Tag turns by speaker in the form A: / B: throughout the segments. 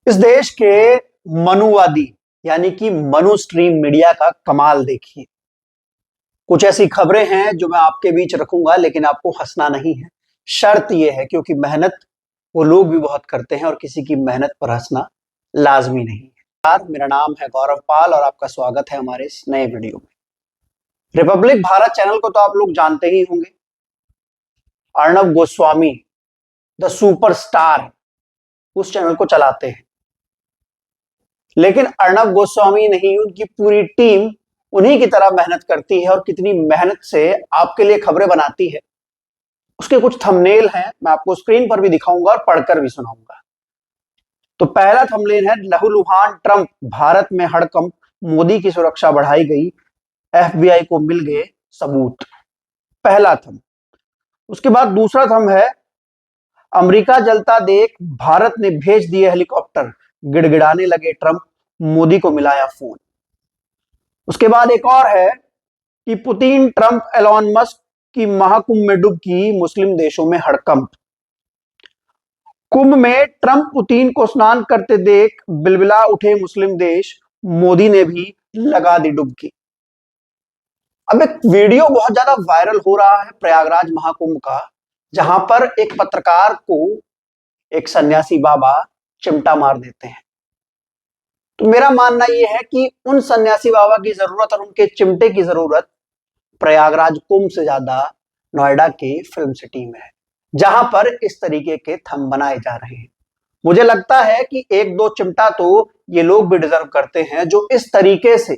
A: इस देश के मनुवादी यानी कि मनु स्ट्रीम मीडिया का कमाल देखिए। कुछ ऐसी खबरें हैं जो मैं आपके बीच रखूंगा, लेकिन आपको हंसना नहीं है। शर्त यह है, क्योंकि मेहनत वो लोग भी बहुत करते हैं और किसी की मेहनत पर हंसना लाजमी नहीं है। यार, मेरा नाम है गौरव पाल और आपका स्वागत है हमारे इस नए वीडियो में। रिपब्लिक भारत चैनल को तो आप लोग जानते ही होंगे। अर्णब गोस्वामी द सुपरस्टार उस चैनल को चलाते हैं, लेकिन अर्णब गोस्वामी नहीं, उनकी पूरी टीम उन्हीं की तरह मेहनत करती है। और कितनी मेहनत से आपके लिए खबरें बनाती है, उसके कुछ थंबनेल हैं, मैं आपको स्क्रीन पर भी दिखाऊंगा और पढ़कर भी सुनाऊंगा। तो पहला थंबनेल है, लहूलुहान ट्रंप, भारत में हड़कंप, मोदी की सुरक्षा बढ़ाई गई, एफबीआई को मिल गए सबूत। पहला थंब। उसके बाद दूसरा थंब है, अमेरिका जलता देख भारत ने भेज दिए हेलीकॉप्टर, गिड़गिड़ाने लगे ट्रंप, मोदी को मिलाया फोन। उसके बाद एक और है कि पुतिन, ट्रंप, एलॉन मस्क की महाकुंभ में डुबकी, मुस्लिम देशों में हड़कंप। कुंभ में ट्रंप पुतिन को स्नान करते देख बिलबिला उठे मुस्लिम देश, मोदी ने भी लगा दी डुबकी। अब एक वीडियो बहुत ज्यादा वायरल हो रहा है प्रयागराज महाकुंभ का, जहां पर एक पत्रकार को एक सन्यासी बाबा चिमटा मार देते हैं। तो मेरा मानना यह है कि उन सन्यासी बाबा की जरूरत और उनके चिमटे की जरूरत प्रयागराज कुंभ से ज्यादा नोएडा के फिल्म सिटी में है, जहां पर इस तरीके के थंब बनाए जा रहे हैं। मुझे लगता है कि एक दो चिमटा तो ये लोग भी डिजर्व करते हैं, जो इस तरीके से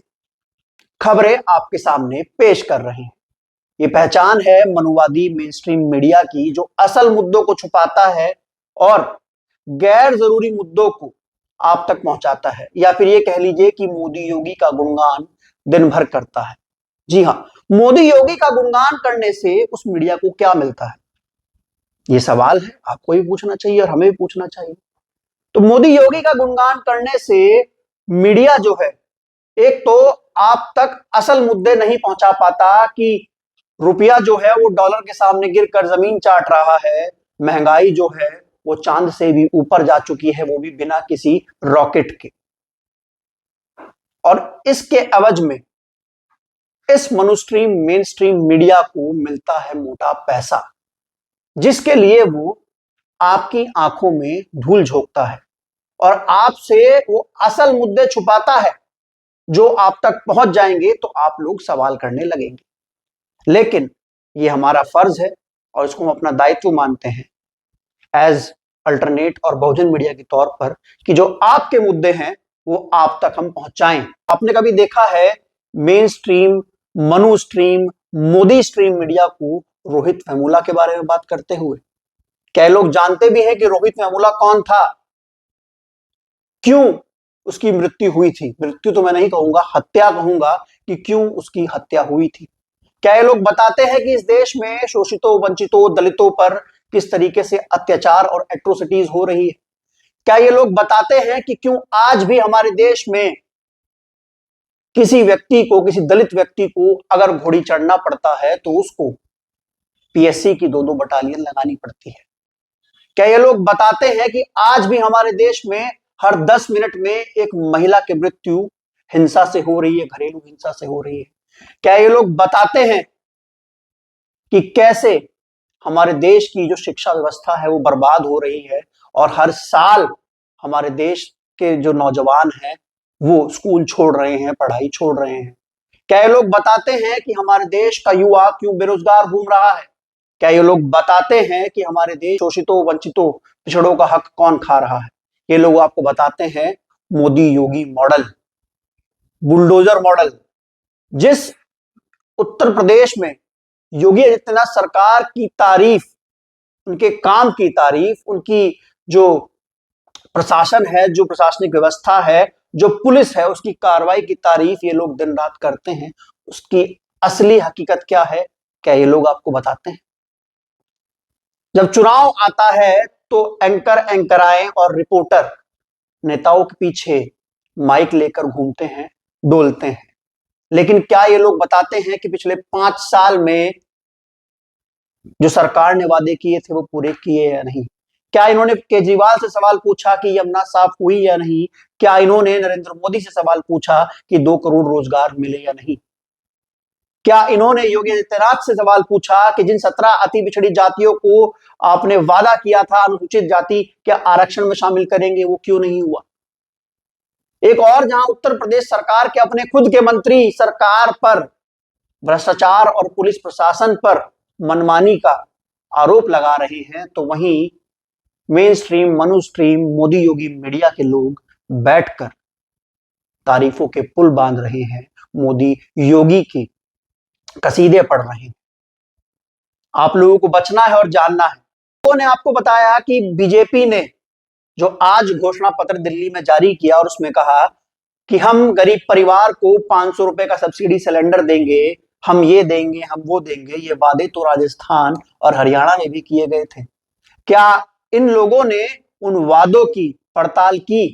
A: खबरें आपके सामने पेश कर रहे हैं। ये पहचान है मनुवादी मेन स्ट्रीम मीडिया की, जो असल मुद्दों को छुपाता है और गैर जरूरी मुद्दों को आप तक पहुंचाता है, या फिर ये कह लीजिए कि मोदी योगी का गुणगान दिन भर करता है। जी हां, मोदी योगी का गुणगान करने से उस मीडिया को क्या मिलता है, ये सवाल है, आपको भी पूछना चाहिए और हमें भी पूछना चाहिए। तो मोदी योगी का गुणगान करने से मीडिया जो है, एक तो आप तक असल मुद्दे नहीं पहुंचा पाता कि रुपया जो है वो डॉलर के सामने गिरकर जमीन चाट रहा है, महंगाई जो है वो चांद से भी ऊपर जा चुकी है, वो भी बिना किसी रॉकेट के। और इसके एवज में इस मनुस्ट्रीम मेन स्ट्रीम मीडिया को मिलता है मोटा पैसा, जिसके लिए वो आपकी आंखों में धूल झोंकता है और आपसे वो असल मुद्दे छुपाता है, जो आप तक पहुंच जाएंगे तो आप लोग सवाल करने लगेंगे। लेकिन ये हमारा फर्ज है और इसको हम अपना दायित्व मानते हैं एज अल्टरनेट और बहुजन मीडिया के तौर पर, कि जो आपके मुद्दे हैं वो आप तक हम पहुंचाएं। आपने कभी देखा है main stream, Manu stream, Modi stream media को रोहित वेमुला के बारे में बात करते हुए? क्या लोग जानते भी हैं कि रोहित वेमुला कौन था, क्यों उसकी मृत्यु हुई थी? मृत्यु तो मैं नहीं कहूंगा, हत्या कहूंगा, कि क्यों उसकी हत्या हुई थी। क्या ये लोग बताते हैं कि इस देश में शोषितों, वंचितों, दलितों पर किस तरीके से अत्याचार और एट्रोसिटीज हो रही है? क्या ये लोग बताते हैं कि क्यों आज भी हमारे देश में किसी व्यक्ति को, किसी दलित व्यक्ति को अगर घोड़ी चढ़ना पड़ता है तो उसको पीएससी की 2-2 बटालियन लगानी पड़ती है? क्या ये लोग बताते हैं कि आज भी हमारे देश में हर 10 मिनट में एक महिला की मृत्यु हिंसा से हो रही है, घरेलू हिंसा से हो रही है? क्या ये लोग बताते हैं कि कैसे हमारे देश की जो शिक्षा व्यवस्था है वो बर्बाद हो रही है और हर साल हमारे देश के जो नौजवान हैं वो स्कूल छोड़ रहे हैं, पढ़ाई छोड़ रहे हैं? क्या ये लोग बताते हैं कि हमारे देश का युवा क्यों बेरोजगार घूम रहा है? क्या ये लोग बताते हैं कि हमारे देश शोषितों, वंचितों, पिछड़ों का हक कौन खा रहा है? ये लोग आपको बताते हैं Modi Yogi model, bulldozer model. जिस उत्तर प्रदेश में योगी आदित्यनाथ सरकार की तारीफ, उनके काम की तारीफ, उनकी जो प्रशासन है, जो प्रशासनिक व्यवस्था है, जो पुलिस है, उसकी कार्रवाई की तारीफ ये लोग दिन रात करते हैं, उसकी असली हकीकत क्या है, क्या ये लोग आपको बताते हैं? जब चुनाव आता है तो एंकर, एंकराएं और रिपोर्टर नेताओं के पीछे माइक लेकर घूमते हैं, डोलते हैं, लेकिन क्या ये लोग बताते हैं कि पिछले 5 साल में जो सरकार ने वादे किए थे वो पूरे किए या नहीं? क्या इन्होंने केजरीवाल से सवाल पूछा कि यमुना साफ हुई या नहीं? क्या इन्होंने नरेंद्र मोदी से सवाल पूछा कि 2 करोड़ रोजगार मिले या नहीं? क्या इन्होंने योगी आदित्यनाथ से सवाल पूछा कि जिन 17 अति पिछड़ी जातियों को आपने वादा किया था अनुसूचित जाति क्या आरक्षण में शामिल करेंगे, वो क्यों नहीं हुआ? एक और जहां उत्तर प्रदेश सरकार के अपने खुद के मंत्री सरकार पर भ्रष्टाचार और पुलिस प्रशासन पर मनमानी का आरोप लगा रहे हैं, तो वहीं main stream, Manu stream, Modi Yogi media के लोग बैठकर तारीफों के पुल बांध रहे हैं, मोदी योगी की कसीदे पढ़ रहे हैं। आप लोगों को बचना है और जानना है। लोगों ने आपको बताया कि बीजेपी ने जो आज घोषणा पत्र दिल्ली में जारी किया और उसमें कहा कि हम गरीब परिवार को 500 रुपए का सब्सिडी सिलेंडर देंगे, हम ये देंगे, हम वो देंगे, ये वादे तो राजस्थान और हरियाणा में भी किए गए थे। क्या इन लोगों ने उन वादों की पड़ताल की?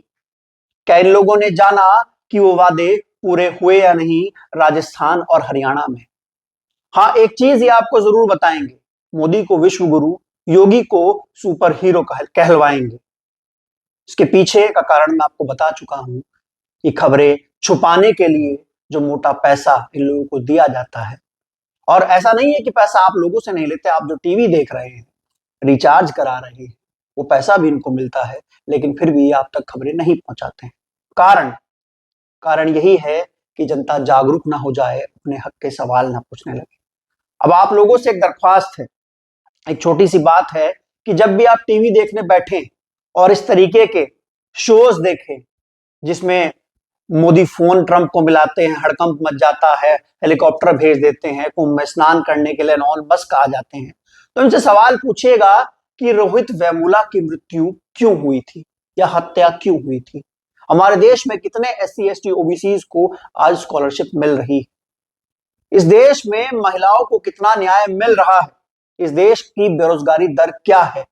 A: क्या इन लोगों ने जाना कि वो वादे पूरे हुए या नहीं राजस्थान और हरियाणा में? हाँ, एक चीज ये आपको जरूर बताएंगे, मोदी को विश्व गुरु, योगी को सुपर हीरो कहलवाएंगे। इसके पीछे का कारण मैं आपको बता चुका हूं कि खबरें छुपाने के लिए जो मोटा पैसा इन लोगों को दिया जाता है, और ऐसा नहीं है कि पैसा आप लोगों से नहीं लेते, आप जो टीवी देख रहे हैं, रिचार्ज करा रहे हैं, वो पैसा भी इनको मिलता है, लेकिन फिर भी आप तक खबरें नहीं पहुंचाते हैं। कारण यही है कि जनता जागरूक ना हो जाए, अपने हक के सवाल ना पूछने लगे। अब आप लोगों से एक दरख्वास्त है, एक छोटी सी बात है कि जब भी आप टीवी देखने बैठे और इस तरीके के शोज देखें जिसमें मोदी फोन ट्रंप को मिलाते हैं, हड़कंप मच जाता है, हेलीकॉप्टर भेज देते हैं, कुंभ में स्नान करने के लिए नॉन बस आ जाते हैं, तो इनसे सवाल पूछिएगा कि रोहित वेमुला की मृत्यु क्यों हुई थी या हत्या क्यों हुई थी? हमारे देश में कितने SC ST OBC को आज स्कॉलरशिप मिल रही है? इस देश में महिलाओं को कितना न्याय मिल रहा है? इस देश की बेरोजगारी दर क्या है?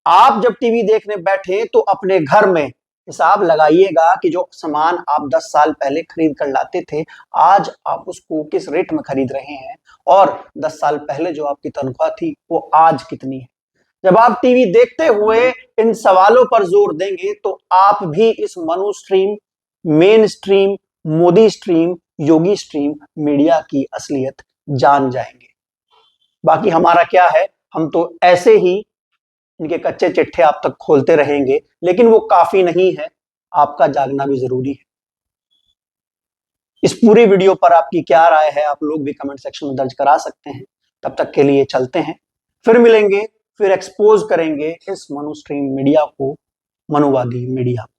A: आप जब टीवी देखने बैठे तो अपने घर में हिसाब लगाइएगा कि जो सामान आप 10 साल पहले खरीद कर लाते थे, आज आप उसको किस रेट में खरीद रहे हैं, और 10 साल पहले जो आपकी तनख्वाह थी वो आज कितनी है। जब आप टीवी देखते हुए इन सवालों पर जोर देंगे तो आप भी इस Manu stream, main stream, Modi stream, Yogi stream media की असलियत जान जाएंगे। बाकी हमारा क्या है, हम तो ऐसे ही इनके कच्चे चिट्ठे आप तक खोलते रहेंगे, लेकिन वो काफी नहीं है, आपका जागना भी जरूरी है। इस पूरी वीडियो पर आपकी क्या राय है, आप लोग भी कमेंट सेक्शन में दर्ज करा सकते हैं। तब तक के लिए चलते हैं, फिर मिलेंगे, फिर एक्सपोज करेंगे इस मनु स्ट्रीम मीडिया को, मनुवादी मीडिया को।